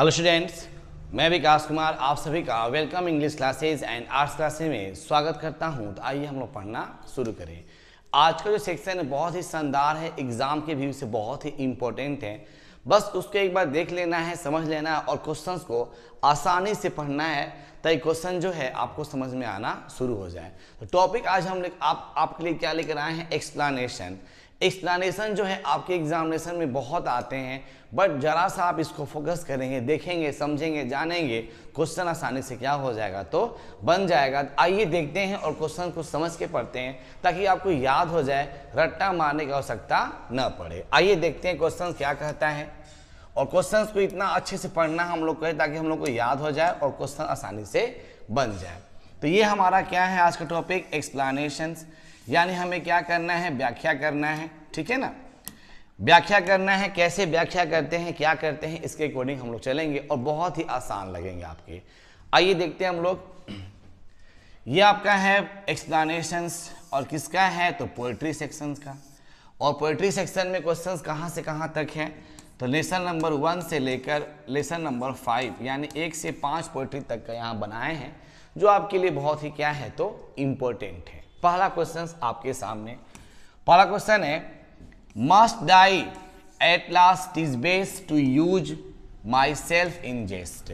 Hello students, मैं विकास कुमार आप सभी का welcome English classes and arts classes में स्वागत करता हूं। तो आइए हम लोग पढ़ना शुरू करें। आज का जो सेक्शन है बहुत ही शानदार है, एग्जाम के व्यू से बहुत ही इंपॉर्टेंट है। बस उसको एक बार देख लेना है, समझ लेना है और क्वेश्चंस को आसानी से पढ़ना है ताकि क्वेश्चन जो है आपको समझ में आना शुरू हो जाए। तो टॉपिक आज हम आपके लिए क्या लेकर आए हैं, एक्सप्लेनेशन। एक्सप्लेनेशन जो है आपके एग्जामिनेशन में बहुत आते हैं, बट जरा सा आप इसको फोकस करेंगे, देखेंगे, समझेंगे, जानेंगे, क्वेश्चन आसानी से क्या हो जाएगा तो बन जाएगा। आइए देखते हैं और क्वेश्चन को समझ के पढ़ते हैं ताकि आपको याद हो जाए, रट्टा मारने की आवश्यकता न पड़े। आइए देखते हैं क्वेश्चन क्या कहता है और क्वेश्चन को इतना अच्छे से पढ़ना हम लोग को है ताकि हम लोग को याद हो जाए और क्वेश्चन आसानी से बन जाए। तो ये हमारा क्या है आज का टॉपिक, एक्सप्लेनेशंस, यानी हमें क्या करना है, व्याख्या करना है। ठीक है ना, व्याख्या करना है। कैसे व्याख्या करते हैं, क्या करते हैं, इसके अकॉर्डिंग हम लोग चलेंगे और बहुत ही आसान लगेंगे आपके। आइए देखते हैं हम लोग। ये आपका है एक्सप्लेनेशंस और किसका है तो पोएट्री सेक्शंस का। और पोएट्री सेक्शन में क्वेश्चंस कहाँ से कहाँ तक हैं तो लेसन नंबर 1 से लेकर लेसन नंबर 5 यानी 1 से 5 पोएट्री तक का यहाँ बनाए हैं जो आपके लिए बहुत ही क्या है तो इम्पोर्टेंट है। पहला क्वेश्चन आपके सामने, पहला क्वेश्चन है must die at last is best to use myself in jest.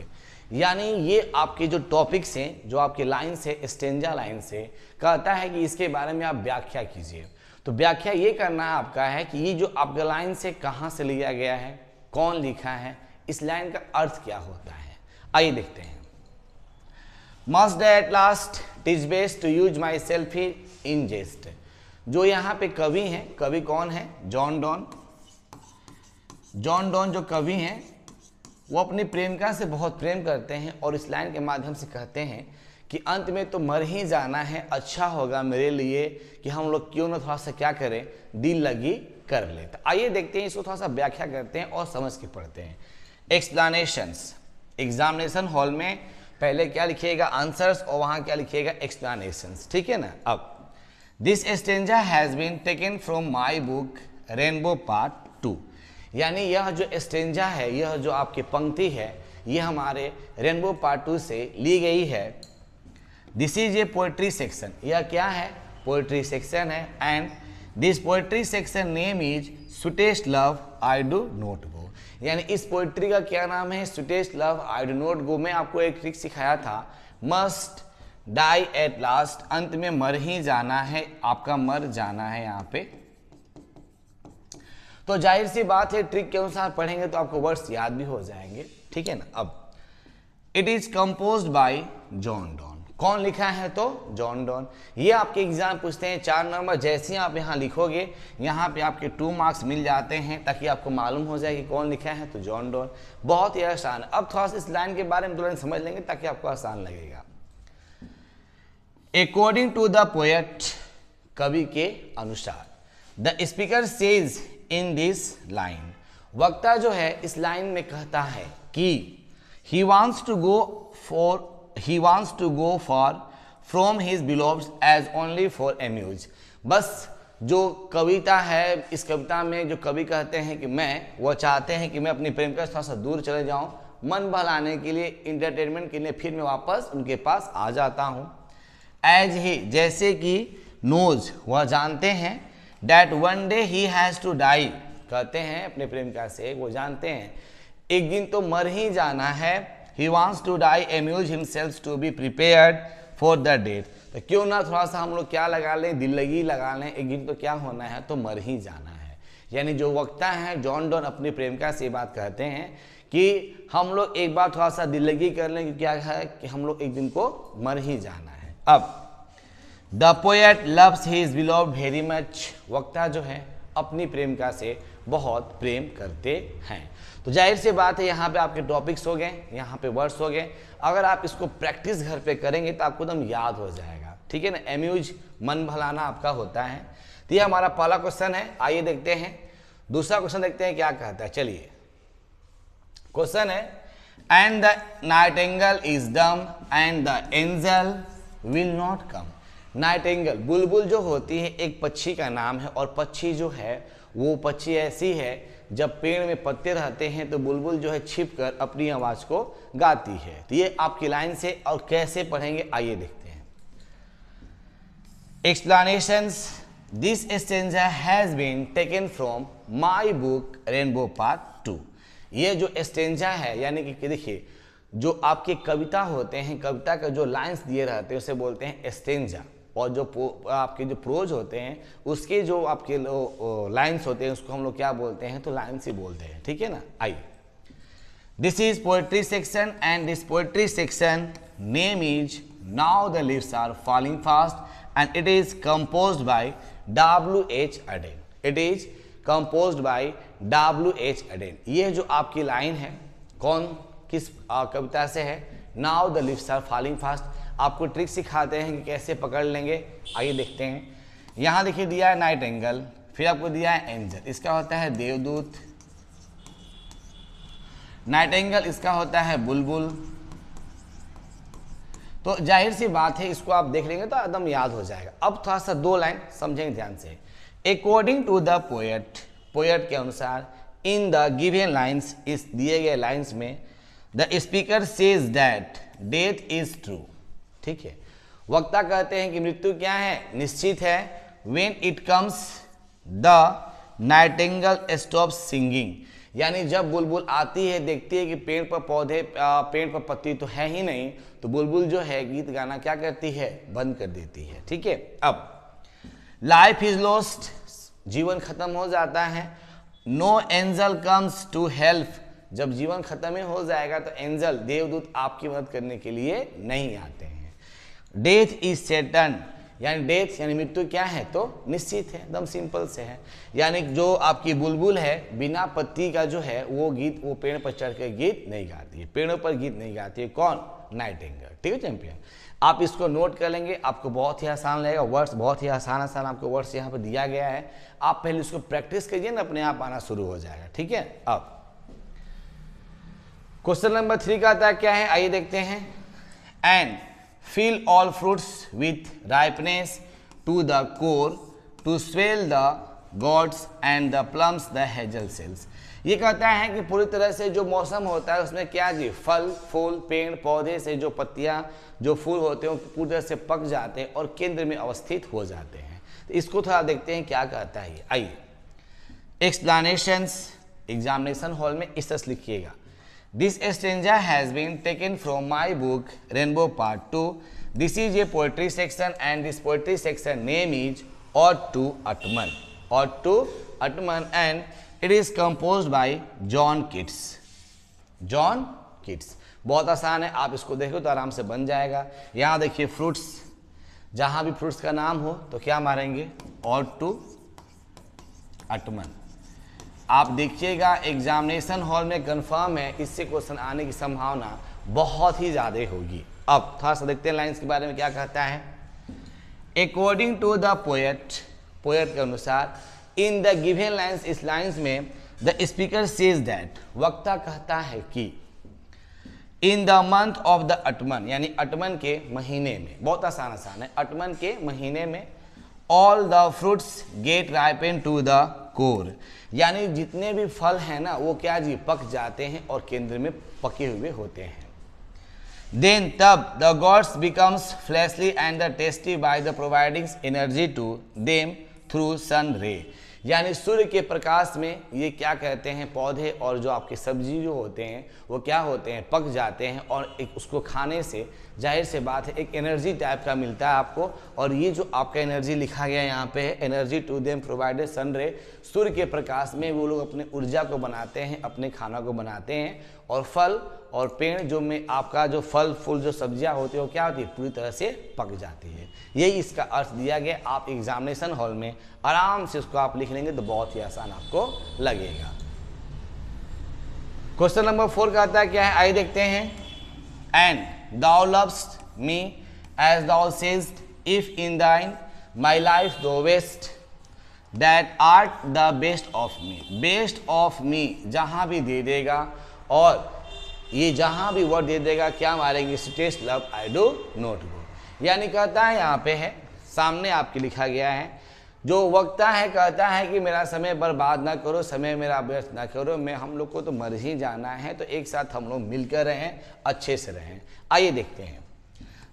यानी ये आपके जो टॉपिक्स हैं, जो आपके लाइन से स्टेंजा लाइन से कहता है कि इसके बारे में आप व्याख्या कीजिए। तो व्याख्या ये करना आपका है कि ये जो आपके लाइन से कहाँ से लिया गया है, कौन लिखा है, इस लाइन का अर्थ क्या होता है। आइए देखते हैं। Must die at last is best to use myself in jest. जो यहाँ पे कवि हैं, कवि कौन है, जॉन डॉन। जॉन डॉन जो कवि हैं वो अपनी प्रेमिका से बहुत प्रेम करते हैं और इस लाइन के माध्यम से कहते हैं कि अंत में तो मर ही जाना है, अच्छा होगा मेरे लिए कि हम लोग क्यों ना थोड़ा सा क्या करें, दिल लगी कर ले। तो आइए देखते हैं, इसको थोड़ा सा व्याख्या करते हैं और समझ के पढ़ते हैं। एक्सप्लेनेशंस, एग्जामिनेशन हॉल में पहले क्या लिखिएगा, आंसर्स, और वहाँ क्या लिखिएगा, एक्सप्लेनेशंस। ठीक है ना। अब this stanza has been taken from my book Rainbow part 2। यानी यह जो स्टेंजा है, यह जो आपकी पंक्ति है, यह हमारे रेनबो पार्ट 2 से ली गई है। This is a poetry section. यह क्या है, पोएट्री सेक्शन है। And this poetry section name is sweetest love I do not go. यानी इस पोएट्री का क्या नाम है, sweetest love I do not गो। मैं आपको एक ट्रिक सिखाया था, मस्ट डाई एट लास्ट, अंत में मर ही जाना है, आपका मर जाना है यहाँ पे। तो जाहिर सी बात है ट्रिक के अनुसार पढ़ेंगे तो आपको वर्ड्स याद भी हो जाएंगे। ठीक है ना। अब it is composed by John don. कौन लिखा है तो जॉन डॉन। ये आपके एग्जाम पूछते हैं 4 नंबर। जैसे ही आप यहाँ लिखोगे यहाँ पे आपके 2 मार्क्स मिल जाते हैं ताकि आपको मालूम हो जाए कि कौन लिखा है तो जॉन डॉन। बहुत ही आसान। अब थोड़ा सा इस लाइन के बारे में तुरंत समझ लेंगे ताकि आपको आसान लगेगा। According to the poet, कवि के अनुसार, the speaker says in this line, वक्ता जो है इस लाइन में कहता है कि he wants to go far from his beloved as only for amuse। बस जो कविता है, इस कविता में जो कवि कहते हैं कि वो चाहते हैं कि मैं अपनी प्रेमिका से थोड़ा सा दूर चले जाऊं, मन बहलाने के लिए, इंटरटेनमेंट के लिए, फिर मैं वापस उनके पास आ जाता हूं। एज ही, जैसे कि नोज, वह जानते हैं, that one day he has to die, कहते हैं अपने प्रेमिका से, वो जानते हैं एक दिन तो मर ही जाना है। He wants to die amuse himself to be prepared for the death. तो क्यों ना थोड़ा सा हम लोग क्या लगा लें, दिल लगी लगा लें, एक दिन तो क्या होना है तो मर ही जाना है। यानी जो वक्ता है जॉन डॉन अपनी प्रेमिका से बात कहते हैं कि हम लोग एक बार थोड़ा सा दिल लगी कर लें कि क्या है कि हम लोग एक दिन को मर ही जाना है। अब the poet loves his beloved very much. वक्ता जो है अपनी प्रेमिका से बहुत प्रेम करते हैं। तो जाहिर सी बात है यहाँ पे आपके टॉपिक्स हो गए, यहाँ पे वर्ड्स हो गए। अगर आप इसको प्रैक्टिस घर पे करेंगे तो आपको एकदम याद हो जाएगा। ठीक है ना। एम्यूज, मन भलाना आपका होता है। तो ये हमारा पहला क्वेश्चन है। आइए देखते हैं दूसरा क्वेश्चन, देखते हैं क्या कहता है। चलिए, क्वेश्चन है and the Nightingale is dumb and the angel will not come. Nightingale, बुलबुल जो होती है एक पक्षी का नाम है और पक्षी जो है वो पक्षी ऐसी है जब पेड़ में पत्ते रहते हैं तो बुलबुल जो है छिप कर अपनी आवाज को गाती है। तो ये आपकी लाइन से और कैसे पढ़ेंगे आइए देखते हैं। Explanations, this stanza has been taken from my book Rainbow part 2। ये जो स्टेंजा है यानी कि देखिए जो आपके कविता होते हैं, कविता का जो लाइंस दिए रहते हैं उसे बोलते हैं स्टेंजा, और जो आपके जो प्रोज होते हैं उसके जो आपके लाइंस होते हैं उसको हम लोग क्या बोलते हैं, तो लाइंस ही बोलते हैं, ठीक है ना। आइए, this is poetry section and this poetry section name is now the leaves are falling fast and it is composed by W.H. Aden। It is composed by W.H. Aden। ये जो आपकी लाइन है कौन किस कविता से है, now the leaves are falling fast. आपको ट्रिक सिखाते हैं कि कैसे पकड़ लेंगे, आइए देखते हैं। यहाँ देखिए दिया है नाइट एंगल, फिर आपको दिया है एंजल, इसका होता है देवदूत। नाइट एंगल इसका होता है बुलबुल। तो जाहिर सी बात है इसको आप देख लेंगे तो एकदम याद हो जाएगा। अब थोड़ा सा दो लाइन समझेंगे ध्यान से। According to the poet, poet के अनुसार इन द गिवन लाइन्स, इस दिए गए लाइन्स में the speaker says that death is true. ठीक है, वक्ता कहते हैं कि मृत्यु क्या है, निश्चित है। When it comes the Nightingale stop singing, यानी जब बुलबुल आती है देखती है कि पेड़ पर पौधे पेड़ पर पत्ती तो है ही नहीं, तो बुलबुल जो है गीत गाना क्या करती है, बंद कर देती है। ठीक है, अब लाइफ इज लॉस्ट, जीवन खत्म हो जाता है। No angel comes to help, जब जीवन खत्म ही हो जाएगा तो एंजल देवदूत आपकी मदद करने के लिए नहीं आते हैं। डेथ इज सर्टेन, यानी डेथ यानी मृत्यु क्या है, तो निश्चित है, एकदम सिंपल से है। यानी जो आपकी बुलबुल है बिना पत्ती का जो है वो गीत, वो पेड़ पर चढ़ के गीत नहीं गाती है, पेड़ों पर गीत नहीं गाती है। कौन, नाइटिंगेल। ठीक है चैंपियन, आप इसको नोट कर लेंगे, आपको बहुत ही आसान लगेगा। वर्ड्स बहुत ही आसान आसान आपको वर्ड्स यहाँ पर दिया गया है, आप पहले इसको प्रैक्टिस कीजिए ना, अपने आप आना शुरू हो जाएगा। ठीक है, अब क्वेश्चन नंबर 3 का आता है क्या है, आइए देखते हैं। And fill all fruits with ripeness to the core to swell the gourds and the plums the hazel cells। ये कहता है कि पूरी तरह से जो मौसम होता है उसमें क्या जी, फल फूल पेड़ पौधे से जो पत्तियां जो फूल होते हैं वो पूरी तरह से पक जाते हैं और केंद्र में अवस्थित हो जाते हैं। तो इसको थोड़ा देखते हैं क्या कहता है। आइए, एक्सप्लेनेशंस, एग्जामिनेशन हॉल में इस तरह लिखिएगा। This stanza has been taken from my book Rainbow Part 2। This is a poetry section and this poetry section name is Ode to Atman। Ode to Atman and it is composed by John Keats। John Keats बहुत आसान है, आप इसको देखो तो आराम से बन जाएगा। यहाँ देखिए फ्रूट्स, जहाँ भी फ्रूट्स का नाम हो तो क्या मारेंगे, Ode to Atman। आप देखिएगा एग्जामिनेशन हॉल में कंफर्म है इससे क्वेश्चन आने की संभावना बहुत ही ज़्यादा होगी। अब थोड़ा सा देखते हैं लाइंस के बारे में क्या कहता है। According to the poet, poet के अनुसार इन द गिवन लाइंस, इस लाइंस में द स्पीकर सेज दैट, वक्ता कहता है कि in the month of the autumn, यानी अटमन के महीने में, बहुत आसान आसान है, अटमन के महीने में all the fruits get ripen to the core, यानी जितने भी फल हैं ना वो क्या जी, पक जाते हैं और केंद्र में पके हुए होते हैं। देन तब the gods becomes fleshly and the tasty by the providing energy to them through sun ray, यानी सूर्य के प्रकाश में ये क्या कहते हैं, पौधे और जो आपके सब्जी जो होते हैं वो क्या होते हैं, पक जाते हैं और एक उसको खाने से जाहिर से बात है एक एनर्जी टाइप का मिलता है आपको। और ये जो आपका एनर्जी लिखा गया यहाँ पे है, एनर्जी टू देम प्रोवाइडेड सन रे, सूर्य के प्रकाश में वो लोग अपने ऊर्जा को बनाते हैं, अपने खाना को बनाते हैं। और फल और पेड़ जो में आपका जो फल फूल जो सब्जियां होती है वो क्या होती है, पूरी तरह से पक जाती है। यही इसका अर्थ दिया गया। आप एग्जामिनेशन हॉल में आराम से उसको आप लिख लेंगे तो बहुत ही आसान आपको लगेगा। क्वेश्चन नंबर 4 का आता है क्या है, आइए देखते हैं। And thou lovest me as thou sayest, if in thine my life thou wast, that art the best of me। Best of me जहाँ भी दे देगा, और ये जहाँ भी वर्ड दे देगा क्या मारेंगे, test love I do not go, यानी कहता है यहाँ पे है सामने आपके लिखा गया है जो वक्ता है कहता है कि मेरा समय बर्बाद ना करो, समय मेरा व्यर्थ ना करो, मैं हम लोग को तो मर ही जाना है, तो एक साथ हम लोग मिलकर रहें, अच्छे से रहें। आइए देखते हैं।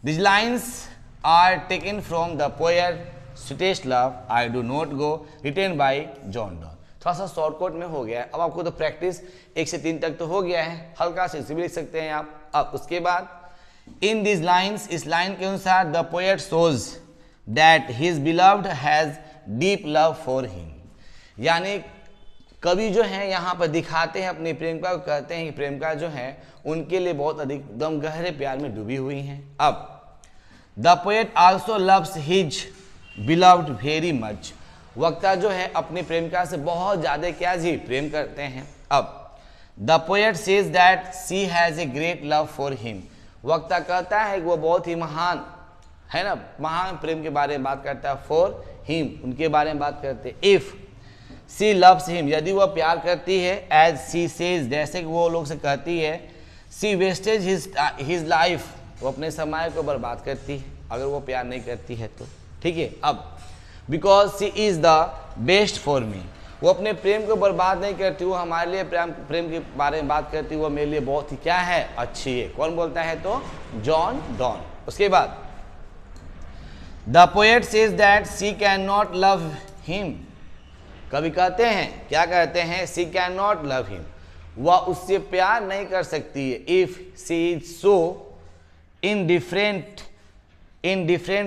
This lines are taken from the poet sweetest love I do not go, written by John Donne. थोड़ा सा शॉर्टकट में हो गया है। अब आपको तो प्रैक्टिस 1 से 3 तक तो हो गया है, हल्का से इसे भी लिख सकते हैं आप। अब उसके बाद इन दिस लाइन्स, इस लाइन के अनुसार the poet shows that his beloved has deep love for him, यानी कवि जो है यहाँ पर दिखाते हैं अपनी प्रेमिका को, कहते हैं कि प्रेमिका जो है उनके लिए बहुत अधिक एकदम गहरे प्यार में डूबी हुई हैं। अब the poet also loves his beloved very much, वक्ता जो है अपनी प्रेमिका से बहुत ज़्यादा क्या जी प्रेम करते हैं। अब the poet says that she has a great love for him, वक्ता कहता है कि वो बहुत ही महान है ना, महान प्रेम के बारे में बात करता है, फॉर हिम उनके बारे में बात करते हैं। इफ सी लव्स हिम, यदि वह प्यार करती है, एज सी सेज, जैसे कि वो लोग से कहती है, सी वेस्टेज हिज लाइफ, वो अपने समय को बर्बाद करती है अगर वो प्यार नहीं करती है तो, ठीक है। अब because she is the best for me, वो अपने प्रेम को बर्बाद नहीं करती, वो हमारे लिए प्रेम के बारे में बात करती, वो मेरे लिए बहुत ही क्या है, अच्छी है। कौन बोलता है तो जॉन डॉन। उसके बाद the poet says that she can not love him, कवि कहते हैं, क्या कहते हैं, she can not love him, वह उससे प्यार नहीं कर सकती है। If she is so indifferent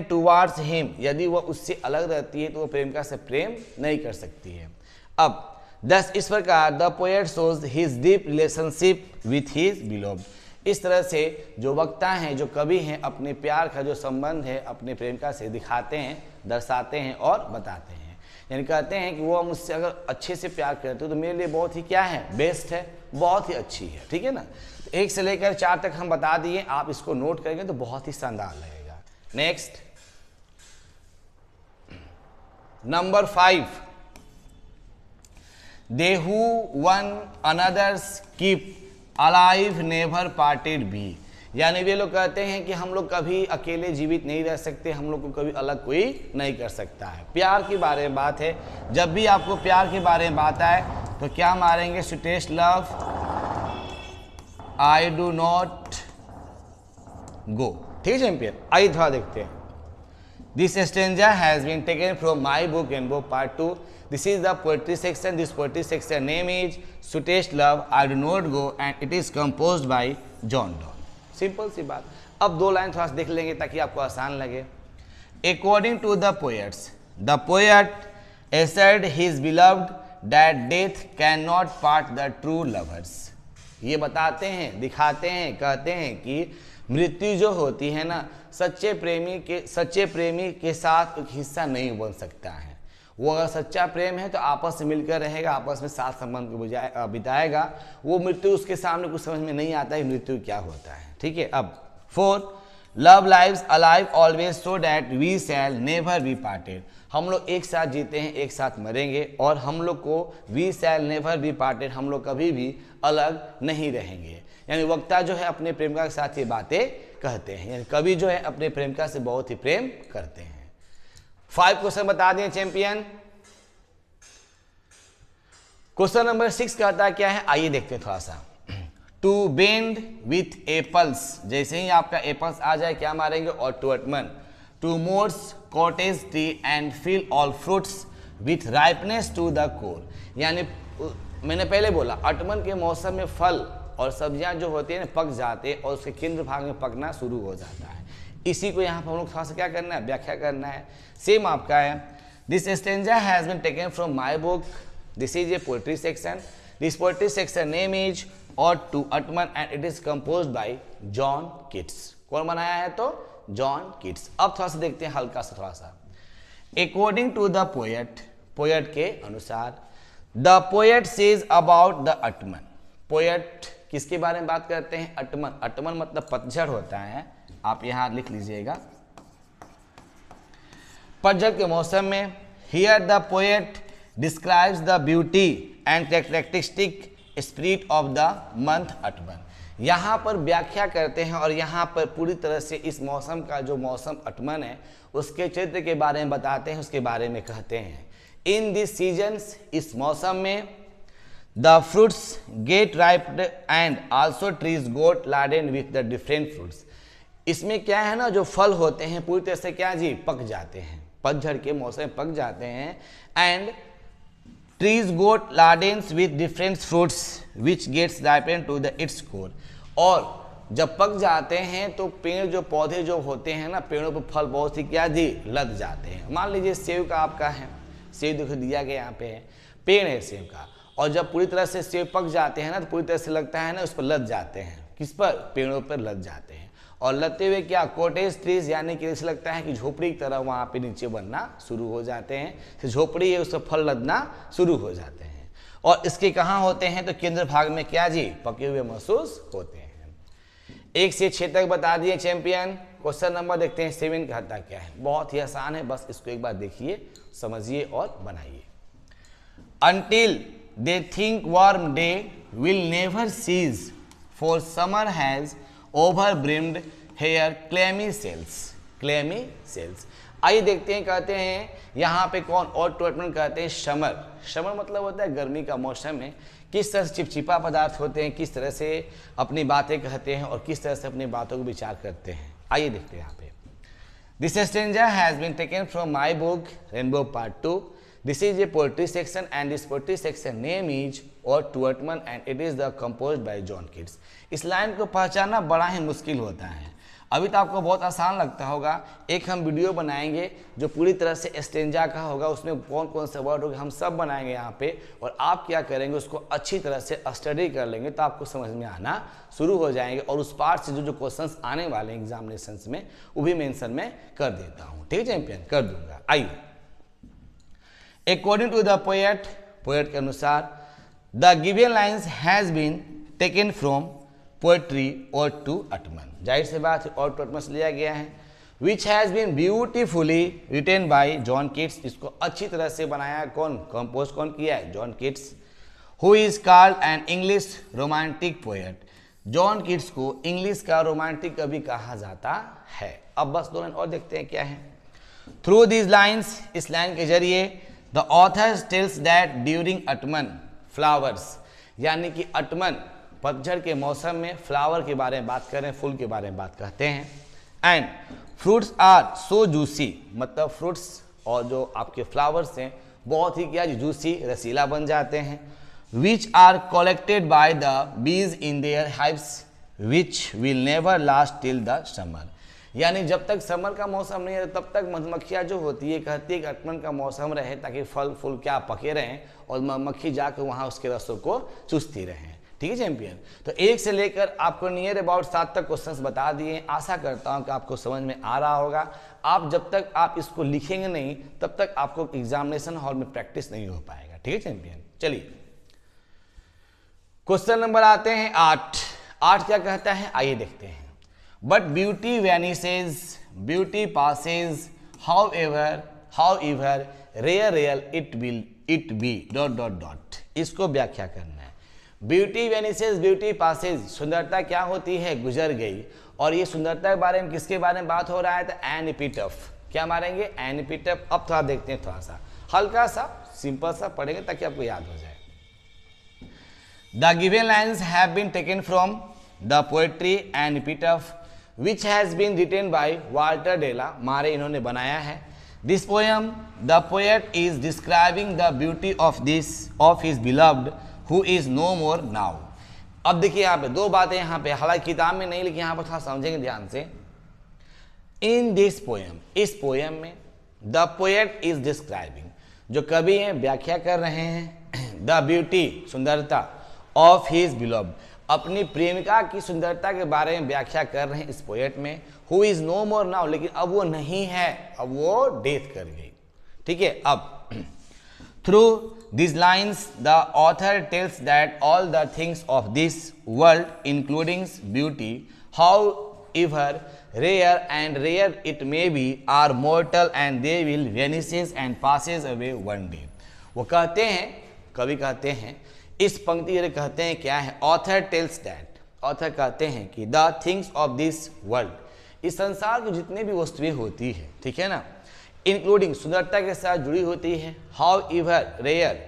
towards him, यदि वह उससे अलग रहती है तो वह प्रेमिका से प्रेम नहीं कर सकती है। अब दस इस प्रकार the poet shows his deep relationship with his beloved, इस तरह से जो वक्ता हैं, जो कवि हैं, अपने प्यार का जो संबंध है अपने प्रेमिका से दिखाते हैं, दर्शाते हैं और बताते हैं। यानी कहते हैं कि वो मुझसे अगर अच्छे से प्यार करते हो तो मेरे लिए बहुत ही क्या है, बेस्ट है, बहुत ही अच्छी है, ठीक है ना। 1 से लेकर 4 तक हम बता दिए, आप इसको नोट करेंगे तो बहुत ही शानदार लगेगा। Next number 5, they who one another's keep alive never parted be, यानी वे लोग कहते हैं कि हम लोग कभी अकेले जीवित नहीं रह सकते, हम लोग को कभी अलग कोई नहीं कर सकता है। प्यार के बारे में बात है, जब भी आपको प्यार के बारे में बात आए तो क्या मारेंगे, sweetest love I do not go, ठीक है चैंपियन। आइए थोड़ा देखते हैं। This stanza has been taken from my book Rainbow part 2। This is the poetry section. This poetry section name is Sweetest Love I Do Not Go and it is composed by John Donne. Simple सी बात। अब 2 line थोड़ा सा देख लेंगे ताकि आपको आसान लगे। According to the poets, the poet assured his beloved that death cannot part the true lovers. ये बताते हैं, दिखाते हैं, कहते हैं कि मृत्यु जो होती है ना, सच्चे प्रेमी के साथ एक हिस्सा नहीं बन सकता है। वो अगर सच्चा प्रेम है तो आपस में मिलकर रहेगा, आपस में साथ संबंध को बिताएगा। वो मृत्यु उसके सामने कुछ समझ में नहीं आता है मृत्यु क्या होता है, ठीक है। अब 4, love lives alive always so that we shall never be parted, हम लोग एक साथ जीते हैं, एक साथ मरेंगे, और हम लोग को we shall never be parted, हम लोग कभी भी अलग नहीं रहेंगे। यानी वक्ता जो है अपने प्रेमिका के साथ ये बातें कहते हैं, यानी कवि जो है अपने प्रेमिका से बहुत ही प्रेम करते हैं। 5 क्वेश्चन बता दें चैंपियन। क्वेश्चन नंबर 6 कहता है क्या है, आइए देखते हैं थोड़ा सा। टू बेंड विथ एपल्स, जैसे ही आपका एपल्स आ जाए क्या मारेंगे, और टू अटमन, टू मोर्स cottage tree and fill all fruits with ripeness to the core, यानी मैंने पहले बोला अटमन के मौसम में फल और सब्जियां जो होती है ना पक जाते हैं और उसके केंद्र भाग में पकना शुरू हो जाता है। इसी को यहाँ पर हम लोग थोड़ा सा क्या करना है, व्याख्या करना है। सेम आपका है, this stanza has been taken from my book, this is a poetry section, this poetry section name is ode to autumn and it is composed by John Keats. कौन बनाया है तो जॉन कीट्स। अब थोड़ा सा देखते हैं हल्का सा थोड़ा सा। According to the poet, poet के अनुसार, the poet says about the autumn, poet किसके बारे में बात करते हैं, अटमन। अटमन मतलब पतझड़ होता है, आप यहां लिख लीजिएगा, पतझड़ के मौसम में। Here the poet describes the beauty and characteristic spirit of the month autumn, यहाँ पर व्याख्या करते हैं और यहाँ पर पूरी तरह से इस मौसम का जो मौसम अटमन है उसके चरित्र के बारे में बताते हैं, उसके बारे में कहते हैं। इन दिस सीजन्स, इस मौसम में, the fruits get riped and also trees got laden with the different fruits. इसमें क्या है ना, जो फल होते हैं पूरी तरह से क्या जी, पक जाते हैं, पतझड़ के मौसम में पक जाते हैं। And trees got ladens with different fruits which gets ripened to the its core. और जब पक जाते हैं तो पेड़ जो पौधे जो होते हैं ना, पेड़ों पर फल बहुत ही क्या जी, लद जाते हैं। मान लीजिए सेब का आपका है, सेब देखो दिया गया यहाँ पे है, पेड़ है सेब का, और जब पूरी तरह से सेब पक जाते हैं ना तो पूरी तरह से लगता है ना उस पर लद जाते हैं। किस पर? पेड़ों पर लद जाते हैं। और लगते हुए क्या, कॉटेज ट्रीज, यानी कि ऐसे लगता है कि झोपड़ी की तरह वहाँ पे नीचे बनना शुरू हो जाते हैं। तो झोपड़ी है, उस पर फल लदना शुरू हो जाते हैं। और इसके कहाँ होते हैं, तो केंद्र भाग में क्या जी, पके हुए महसूस होते हैं। 1 से 6 तक बता दिए चैंपियन। क्वेश्चन नंबर देखते हैं 7 कहता क्या है। बहुत ही आसान है, बस इसको एक बार देखिए, समझिए और बनाइए। Until they think warm day will never cease, for summer has overbrimmed hair clammy cells. Clammy cells. आइए देखते हैं, कहते हैं यहाँ पे कौन, और ट्रीटमेंट कहते हैं समर। समर मतलब होता है गर्मी का मौसम में किस तरह से चिपचिपा पदार्थ होते हैं, किस तरह से अपनी बातें कहते हैं और किस तरह से अपनी बातों को विचार करते हैं। आइए देखते हैं यहाँ पे। This stanza has been taken from my book Rainbow part 2। This is a poetry section and this poetry section name is Ode to Whitman and it is the composed by John Keats। इस line को पहचानना बड़ा ही मुश्किल होता है। अभी तो आपको बहुत आसान लगता होगा। एक हम वीडियो बनाएंगे जो पूरी तरह से स्टेंजा का होगा, उसमें कौन कौन से वर्ड होंगे हम सब बनाएंगे यहाँ पे, और आप क्या करेंगे उसको अच्छी तरह से स्टडी कर लेंगे तो आपको समझ में आना शुरू हो जाएंगे। और उस पार्ट से जो जो क्वेश्चंस आने वाले हैं एग्जामिनेशंस में वो भी मेंशन में कर देता हूँ। ठीक है चैंपियन, कर दूंगा। आइए, According to the poet के अनुसार, the given lines has been taken from poetry Ode to Whitman। जाहिर से बात है, Ode to Whitman से लिया गया है। Which has been beautifully written by John Keats। इसको अच्छी तरह से बनाया कौन, कंपोज कौन किया है, John Keats. Who is called an English romantic poet। John Keats को इंग्लिश का रोमांटिक कवि कहा जाता है। अब बस 2 लाइन और देखते हैं क्या है। Through these lines, इस लाइन के जरिए, The author tells that during autumn flowers, यानी कि अटमन पतझड़ के मौसम में फ्लावर के बारे में बात करें, फूल के बारे में बात करते हैं। And fruits are so juicy, मतलब फ्रूट्स और जो आपके फ्लावर्स हैं बहुत ही क्या जूसी, रसीला बन जाते हैं। Which are collected by the bees in their hives which will never last till the summer. यानी जब तक समर का मौसम नहीं है तब तक मधुमक्खियाँ जो होती है कहती है कि अटमन का मौसम रहे ताकि फल फूल क्या पके रहें और मक्खी जाकर वहाँ उसके रसों को चूसती रहें। ठीक है चैंपियन। तो 1 से लेकर आपको नियर अबाउट 7 तक क्वेश्चंस बता दिए। आशा करता हूँ कि आपको समझ में आ रहा होगा। आप जब तक आप इसको लिखेंगे नहीं तब तक आपको एग्जामिनेशन हॉल में प्रैक्टिस नहीं हो पाएगा। ठीक है चैंपियन। चलिए क्वेश्चन नंबर आते हैं 8 क्या कहता है, आइए देखते हैं। But beauty vanishes, beauty passes, however rare it will be ... इसको व्याख्या करना है। ब्यूटी वेनिसेस, ब्यूटी पासेज, सुंदरता क्या होती है, गुजर गई। और ये सुंदरता के बारे में किसके बारे में बात हो रहा है, तो एन एपिटफ। क्या मारेंगे, एन एपिटफ। अब थोड़ा देखते हैं, थोड़ा सा हल्का सा सिंपल सा पढ़ेंगे ताकि आपको याद हो जाए। The given lines have been taken from the poetry an epitaph which has been written by Walter Della। मारे इन्होंने बनाया है। This poem, the poet is describing the beauty of his beloved who is no more now। अब देखिए यहाँ पे 2 बातें यहाँ पे, हालांकि किताब में नहीं लेकिन यहाँ पर थोड़ा समझेंगे ध्यान से। In this poem, इस पोएम में the poet is describing, जो कवि हैं व्याख्या कर रहे हैं, the beauty, सुंदरता, of his beloved, अपनी प्रेमिका की सुंदरता के बारे में व्याख्या कर रहे हैं इस पोएट में। Who is no more now, लेकिन अब वो नहीं है, अब वो डेथ कर गई। ठीक है। अब through this lines the author tells that all the things of this world including beauty however rare and rare it may be are mortal and they will vanishes and passes away one day. वो कहते हैं, कवि कहते हैं, इस पंक्ति कहते हैं क्या है, ऑथर टेल्स दैट, ऑथर कहते हैं कि the things of this world, इस संसार की जितनी भी वस्तुएं होती है, ठीक है ना, इंक्लूडिंग सुंदरता के साथ जुड़ी होती है, हाउ एवर रेयर,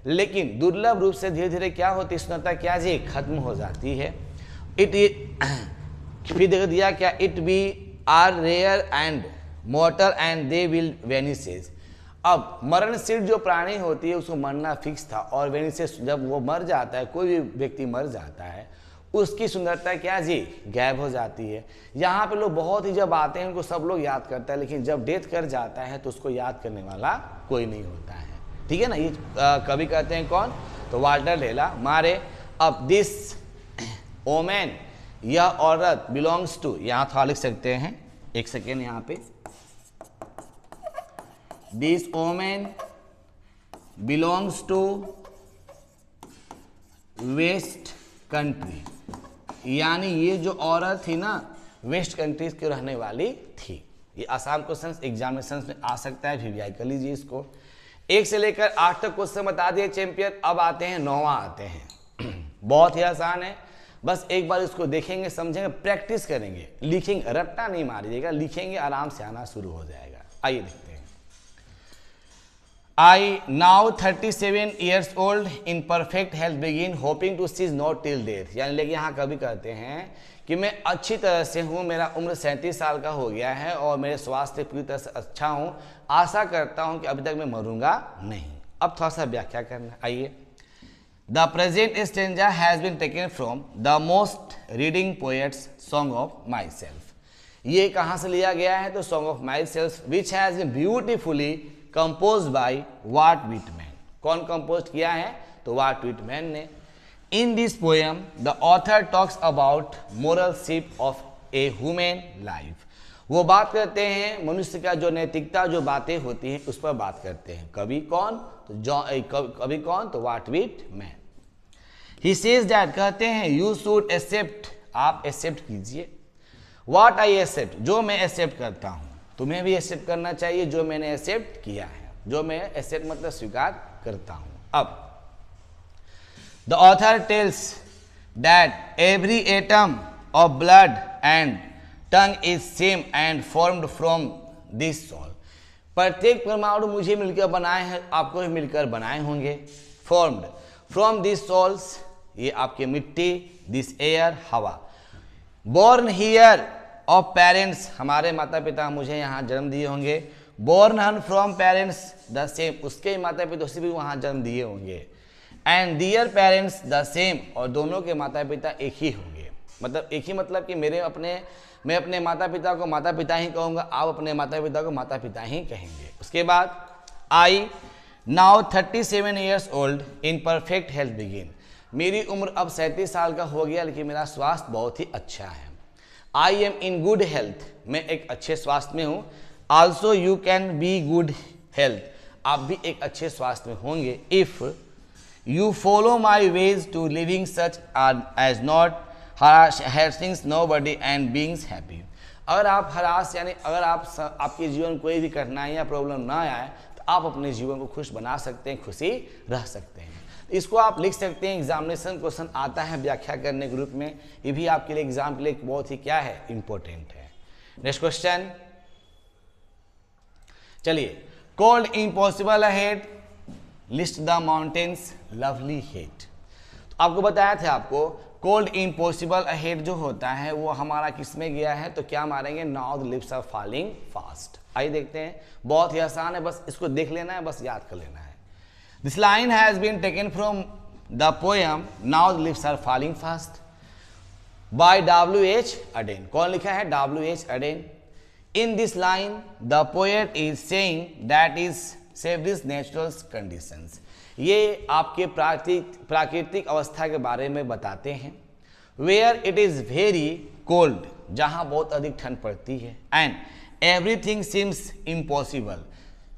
लेकिन दुर्लभ रूप से धीरे धीरे क्या होती है, सुंदरता क्या जी खत्म हो जाती है। फिर देख दिया क्या, it be are rare and mortal and they will vanishes. अब मरणशील जो प्राणी होती है उसको मरना फिक्स था, और वेनिसेस जब वो मर जाता है, कोई भी व्यक्ति मर जाता है, उसकी सुंदरता क्या जी गायब हो जाती है। यहाँ पे लोग बहुत ही जब आते हैं उनको सब लोग याद करता है, लेकिन जब डेथ कर जाता है तो उसको याद करने वाला कोई नहीं होता है, ठीक है ना। ये कवि कहते हैं कौन, तो वाल्टर लेला मारे। अब दिस ओमेन, यह औरत, बिलोंग्स टू, यहाँ थोड़ा लिख सकते हैं, एक सेकेंड यहाँ पे, this omen belongs to west country, यानी ये जो औरत थी ना वेस्ट कंट्रीज की रहने वाली थी। ये आसान क्वेश्चन एग्जामिनेशन में आ सकता है, रिवाइज कर लीजिए इसको। 1 से लेकर 8 तक क्वेश्चन बता दिए चैंपियन। अब आते हैं 9वां आते हैं बहुत ही आसान है, बस एक बार इसको देखेंगे, समझेंगे, प्रैक्टिस करेंगे, लिखेंगे, रट्टा नहीं मारिएगा, लिखेंगे, आराम से आना शुरू हो जाएगा। आइए देखते हैं। I now 37 years old in perfect health begin hoping to cease not till death, यानी लेकिन यहाँ कभी कहते हैं कि मैं अच्छी तरह से हूँ, मेरा उम्र 37 साल का हो गया है और मेरे स्वास्थ्य पूरी तरह से अच्छा हूँ, आशा करता हूँ कि अभी तक मैं मरूंगा नहीं। अब थोड़ा सा व्याख्या करना, आइए। The present stanza has been taken from the most reading poets song of myself. ये कहाँ से लिया गया है, तो song of myself which has been beautifully compose by Walt Whitman. कौन कंपोज किया है, तो वाट विटमैन ने। In this poem the author talks about moralship of a human life. वो बात करते हैं मनुष्य का जो नैतिकता, जो बातें होती हैं उस पर बात करते हैं। कवि कौन, तो कवि कौन, तो Walt Whitman. He says that, कहते हैं यू शुड एक्सेप्ट, आप एक्सेप्ट कीजिए, व्हाट आई एक्सेप्ट, जो मैं एक्सेप्ट करता हूँ, तुम्हें भी एक्सेप्ट करना चाहिए जो मैंने एक्सेप्ट किया है, जो मैं एक्सेप्ट मतलब स्वीकार करता हूं। अब the author tells that every atom of blood and tongue is same and formed from this soul. प्रत्येक परमाणु मुझे मिलकर बनाए हैं, आपको भी मिलकर बनाए होंगे। फॉर्म्ड फ्रॉम दिस सोल्स, ये आपके मिट्टी, दिस एयर, हवा। बोर्न हियर ऑफ पेरेंट्स, हमारे माता पिता मुझे यहाँ जन्म दिए होंगे। बोर्न हन फ्रॉम पेरेंट्स द सेम, उसके माता पिता उसे भी वहाँ जन्म दिए होंगे। And their parents the same, और दोनों के माता पिता एक ही होंगे। मतलब एक ही मतलब कि मैं अपने माता पिता को माता पिता ही कहूँगा, आप अपने माता पिता को माता पिता ही कहेंगे। उसके बाद I now 37 years old in perfect health begin. मेरी उम्र अब 37 साल का हो गया, लेकिन मेरा स्वास्थ्य बहुत ही अच्छा है। I am in good health, मैं एक अच्छे स्वास्थ्य में हूँ। Also you can be good health, आप भी एक अच्छे स्वास्थ्य में होंगे। If you follow my ways to living such as not harassing nobody and beings happy. अगर आप हरास यानी अगर आपके जीवन कोई भी कठिनाई या प्रॉब्लम ना आए तो आप अपने जीवन को खुश बना सकते हैं, खुशी रह सकते हैं। इसको आप लिख सकते हैं, एग्जामिनेशन क्वेश्चन आता है व्याख्या करने के रूप में, ये भी आपके लिए एग्जाम के लिए बहुत ही क्या है, इंपॉर्टेंट है। नेक्स्ट क्वेश्चन, चलिए। Cold impossible ahead, list the mountains lovely head. तो आपको बताया था, आपको कोल्ड इम्पॉसिबल अहेड जो होता है वो हमारा किस में गया है, तो क्या मारेंगे, now the lips are falling fast. आइए देखते हैं, बहुत ही आसान है, बस इसको देख लेना है, बस याद कर लेना है। This line has been taken from the poem Now the Lips Are Falling Fast by W.H. Aden. कौन लिखा है, W.H. Aden. In this line, the poet is saying that is Savage natural conditions. ये आपके प्राकृतिक अवस्था के बारे में बताते हैं। Where it is very cold, जहाँ बहुत अधिक ठंड पड़ती है। And everything seems impossible,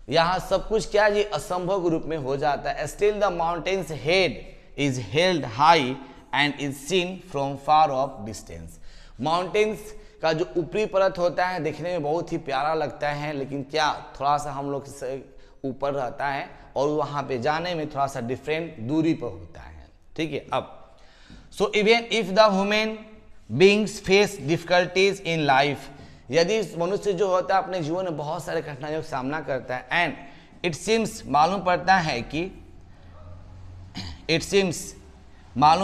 यहाँ सब कुछ क्या जी असंभव के रूप में हो जाता है। Still the mountains head is held high and is seen from far of distance. Mountains का जो ऊपरी परत होता है देखने में बहुत ही प्यारा लगता है, लेकिन क्या थोड़ा सा हम लोग से ऊपर रहता है और वहाँ पे जाने में थोड़ा सा डिफरेंट दूरी पर होता है, ठीक है। अब so even if the human beings face difficulties in life, यदि मनुष्य जो होता है अपने जीवन में बहुत सारे कठिनाइयों का सामना करता है, एंड इट सीम्स मालूम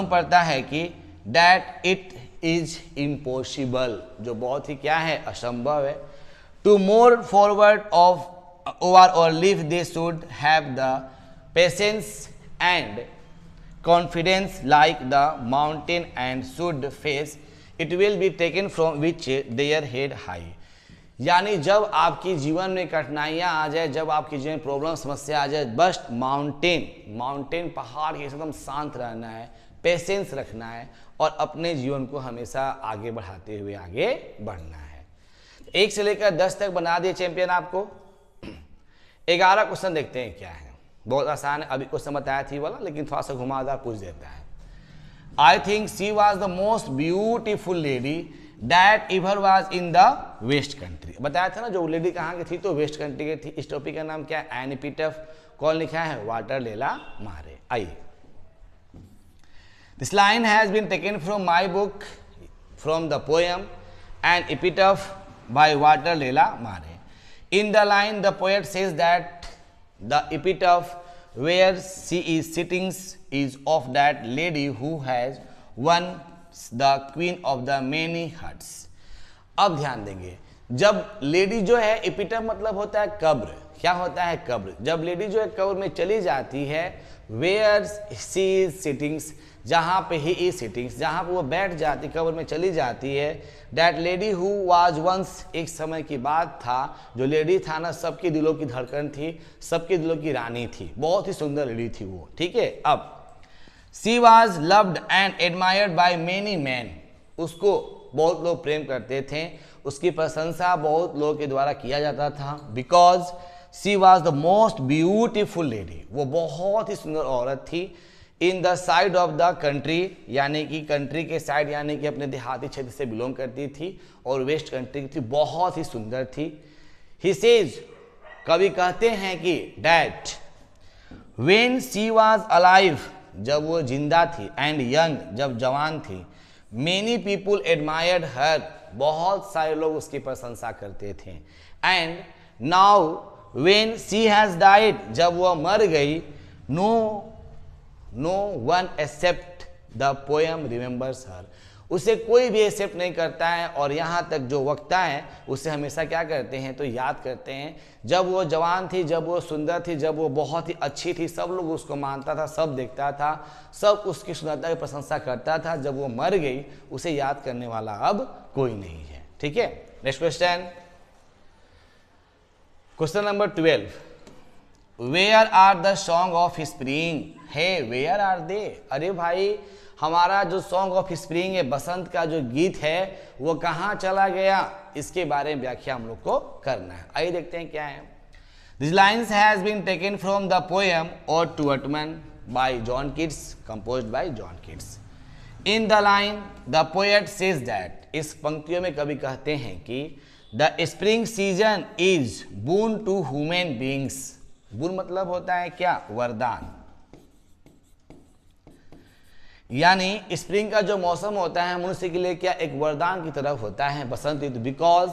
पड़ता है कि दैट इट इज इम्पॉसिबल, जो बहुत ही क्या है, असंभव है, to more forward of over और live they should have the patience and confidence like the mountain and should face it will be taken from which their head high. यानी जब आपकी जीवन में कठिनाइयाँ आ जाए, जब आपकी जीवन में प्रॉब्लम समस्या आ जाए, बस माउंटेन पहाड़ के एकदम शांत रहना है, पेशेंस रखना है और अपने जीवन को हमेशा आगे बढ़ाते हुए आगे बढ़ना है। 1 से लेकर 10 तक बना दिए चैंपियन आपको। 11 क्वेश्चन देखते हैं क्या है, बहुत आसान है, अभी क्वेश्चन बताया थी वाला, लेकिन थोड़ा सा घुमावदार पूछ देता है। I think she was the most beautiful lady that ever was in the west country. बताया था ना जो लेडी कहाँ की थी, तो वेस्ट कंट्री की थी। इस टॉपिक का नाम क्या है, एनी एपिटफ। कौन लिखा है, वाटर लेला मारे। आइए, this line has been taken from my book from the poem an epitaph by Walter de la Mare. In the line the poet says that the epitaph where she is sitting is of that lady who has won the queen of the many hearts। अब ध्यान देंगे, जब lady जो है, एपिटफ मतलब होता है कब्र। क्या होता है, कब्र। जब लेडी जो है कब्र में चली जाती है, where she is sitting, जहाँ पे ही इज सिटिंग, जहाँ पे वो बैठ जाती, कब्र में चली जाती है। That lady who was once, एक समय की बात था, जो लेडी था ना, सबके दिलों की धड़कन थी, सबके दिलों की रानी थी, बहुत ही सुंदर लेडी थी वो, ठीक है। अब she was loved and admired by many man, उसको बहुत लोग प्रेम करते थे, उसकी प्रशंसा बहुत लोगों के द्वारा किया जाता था। Because she was the most beautiful lady, वो बहुत ही सुंदर औरत थी। In the side of the country, यानी कि कंट्री के साइड, यानी कि अपने देहाती क्षेत्र से बिलोंग करती थी, और वेस्ट कंट्री की थी, बहुत ही सुंदर थी। ही सेज, कवि कहते हैं कि that when she was alive, जब वो जिंदा थी, एंड यंग, जब जवान थी, मेनी पीपुल एडमायर्ड हर, बहुत सारे लोग उसकी प्रशंसा करते थे। And now when she has died, जब वह मर गई, no one except the poem remembers her, उसे कोई भी एक्सेप्ट नहीं करता है, और यहाँ तक जो वक्ता है उसे हमेशा क्या करते हैं, तो याद करते हैं। जब वो जवान थी, जब वो सुंदर थी, जब वो बहुत ही अच्छी थी, सब लोग उसको मानता था, सब देखता था, सब उसकी सुंदरता की प्रशंसा करता था। जब वो मर गई, उसे याद करने वाला अब कोई नहीं है, ठीक है। Next question, question number 12, where are the song of spring. Hey, where are they, अरे भाई हमारा जो सॉन्ग ऑफ स्प्रिंग है, बसंत का जो गीत है, वो कहाँ चला गया, इसके बारे में व्याख्या हम लोग को करना है। आइए देखते हैं क्या है। This lines has been taken from the poem ode to autumn by John Keats, composed by John Keats. In the line the poet says that, इस पंक्तियों में कवि कहते हैं कि the spring season is boon to human beings. Boon मतलब होता है क्या, वरदान। यानी स्प्रिंग का जो मौसम होता है मनुष्य के लिए क्या, एक वरदान की तरफ होता है, बसंत ऋतु। Because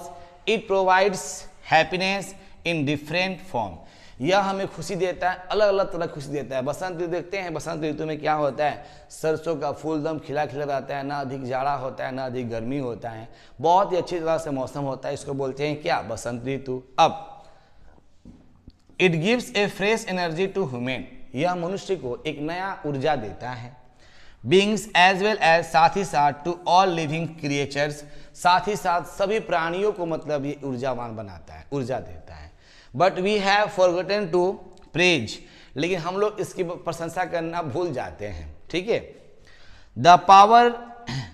it provides happiness in different form, यह हमें खुशी देता है, अलग अलग तरह खुशी देता है। बसंत ऋतु देखते हैं, बसंत ऋतु में क्या होता है, सरसों का फूल दम खिला खिला रहता है, ना अधिक जाड़ा होता है, ना अधिक गर्मी होता है, बहुत ही अच्छी तरह से मौसम होता है, इसको बोलते हैं क्या, बसंत ऋतु। अब it gives a fresh energy to human, यह मनुष्य को एक नया ऊर्जा देता है। बींग्स एज वेल एज, साथ ही साथ, टू ऑल लिविंग क्रिएचर्स, साथ ही साथ सभी प्राणियों को मतलब ये ऊर्जावान बनाता है, ऊर्जा देता है। But we have forgotten to praise, लेकिन हम लोग इसकी प्रशंसा करना भूल जाते हैं, ठीक है। The power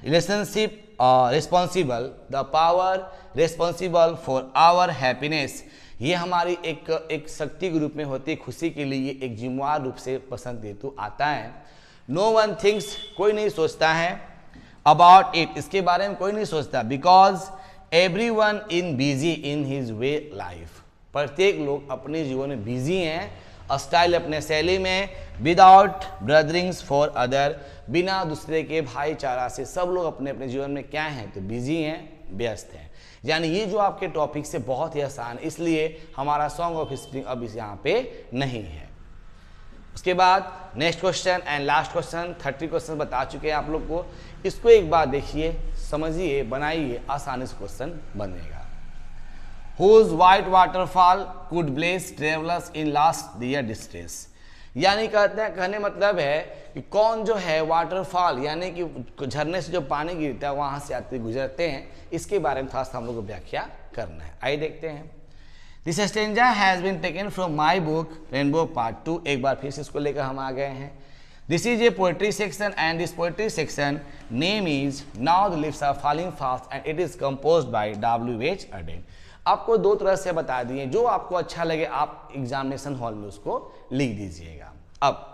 relationship responsible, the power responsible for our happiness, ये हमारी एक शक्ति के रूप में होती है, खुशी के लिए एक जिम्मेवार रूप से बसंत ऋतु आता है। नो वन थिंग्स, कोई नहीं सोचता है, अबाउट इट, इसके बारे में कोई नहीं सोचता। Because every one in busy in his way life, प्रत्येक लोग अपने जीवन में बिजी हैं, स्टाइल अपने शैली में, विदाउट ब्रदरिंग्स फॉर अदर, बिना दूसरे के भाईचारा से। सब लोग अपने अपने जीवन में क्या हैं, तो बिजी हैं, व्यस्त हैं। यानी ये जो आपके टॉपिक से बहुत ही आसान, इसलिए हमारा सॉन्ग ऑफ स्प्रिंग अब इस यहाँ पे नहीं है। उसके बाद next question and last question, 30 question बता चुके हैं आप लोग को। इसको एक बार देखिए, समझिए, बनाइए, आसानी से क्वेश्चन बनेगा। Whose white waterfall could bless travelers in last their distress? यानी कहते हैं, कहने मतलब है कि कौन जो है वाटरफॉल, यानी कि झरने से जो पानी गिरता है वहां से यात्री गुजरते हैं, इसके बारे में थोड़ा सा हम लोग को व्याख्या करना है। आइए देखते हैं। This stanza has been taken from my book Rainbow part 2। एक बार फिर से इसको लेकर हम आ गए हैं। This is a poetry section and this poetry section name is now the leaves are falling fast and it is composed by W.H. Auden। आपको दो तरह से बता दिए, जो आपको अच्छा लगे आप एग्जामिनेशन हॉल में उसको लिख दीजिएगा। अब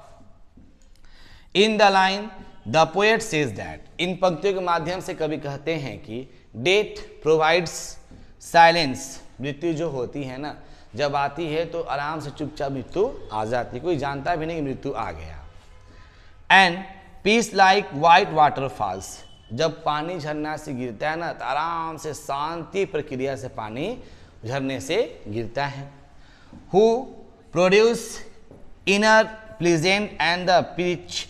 in the line the poet says that, इन पंक्तियों के माध्यम से कवि कहते हैं कि डेथ प्रोवाइड्स साइलेंस, मृत्यु जो होती है ना, जब आती है तो आराम से चुपचाप मृत्यु आ जाती है, कोई जानता भी नहीं कि मृत्यु आ गया। And peace like white waterfalls, जब पानी झरना से गिरता है ना तो आराम से शांति प्रक्रिया से पानी झरने से गिरता है। Who produce inner pleasant and the pitch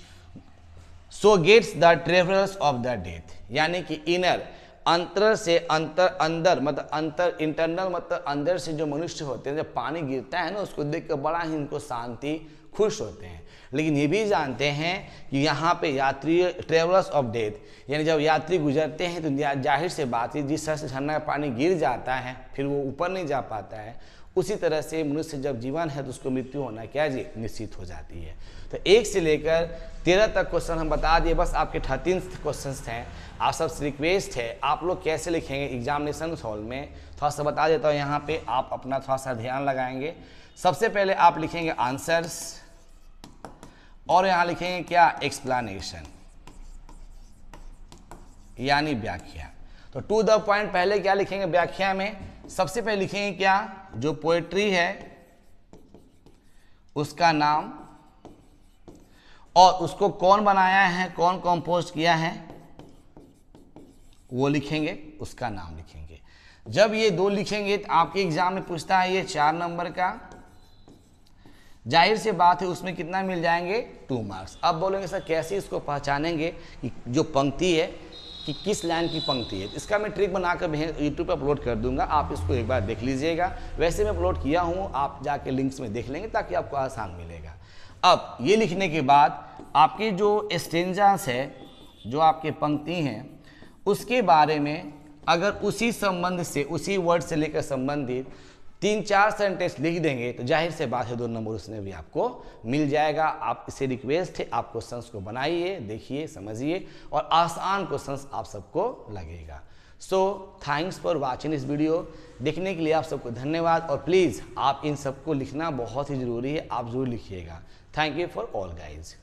so gets the travellers of the death, यानी कि इनर अंतर से अंदर मतलब अंतर, इंटरनल मतलब अंदर से जो मनुष्य होते हैं, जब पानी गिरता है ना उसको देख कर बड़ा ही इनको शांति, खुश होते हैं। लेकिन ये भी जानते हैं कि यहाँ पे यात्री ट्रेवलर्स ऑफ डेथ, यानी जब यात्री गुजरते हैं तो जाहिर से बात है, जिस तरह से झरना का पानी गिर जाता है फिर वो ऊपर नहीं जा पाता है, उसी तरह से मनुष्य जब जीवन है तो उसको मृत्यु होना क्या जी, निश्चित हो जाती है। तो 1 से लेकर 13 तक क्वेश्चन हम बता दिए, बस आपके 13 क्वेश्चन हैं। आप सबसे रिक्वेस्ट है, आप लोग कैसे लिखेंगे एग्जामिनेशन हॉल में थोड़ा सा बता देता हूँ। यहाँ पे आप अपना थोड़ा सा ध्यान लगाएंगे। सबसे पहले आप लिखेंगे आंसर्स और यहाँ लिखेंगे क्या, एक्सप्लेनेशन यानी व्याख्या। तो टू द पॉइंट पहले क्या लिखेंगे व्याख्या में, सबसे पहले लिखेंगे क्या, जो पोएट्री है उसका नाम और उसको कौन बनाया है, कौन कंपोज किया है वो लिखेंगे, उसका नाम लिखेंगे। जब ये 2 लिखेंगे तो आपके एग्जाम में पूछता है ये 4 नंबर का, जाहिर से बात है उसमें कितना मिल जाएंगे, 2 मार्क्स। अब बोलेंगे सर कैसे इसको पहचानेंगे कि जो पंक्ति है कि किस लाइन की पंक्ति है, इसका मैं ट्रिक बनाकर यूट्यूब पर अपलोड कर दूंगा, आप इसको एक बार देख लीजिएगा। वैसे मैं अपलोड किया हूँ, आप जाके लिंक्स में देख लेंगे ताकि आपको आसान मिलेगा। अब ये लिखने के बाद आपके जो स्टेंजास है, जो आपके पंक्ति हैं, उसके बारे में अगर उसी संबंध से, उसी वर्ड से लेकर संबंधित 3-4 सेंटेंस लिख देंगे तो जाहिर से बात है 2 नंबर उसमें भी आपको मिल जाएगा। आप इसे रिक्वेस्ट है, आप क्वेश्चंस को बनाइए, देखिए, समझिए और आसान क्वेश्चंस आप सबको लगेगा। सो थैंक्स फॉर वाचिंग इस वीडियो, देखने के लिए आप सबको धन्यवाद। और प्लीज़ आप इन सबको लिखना बहुत ही ज़रूरी है, आप जरूर लिखिएगा। Thank you for all guys.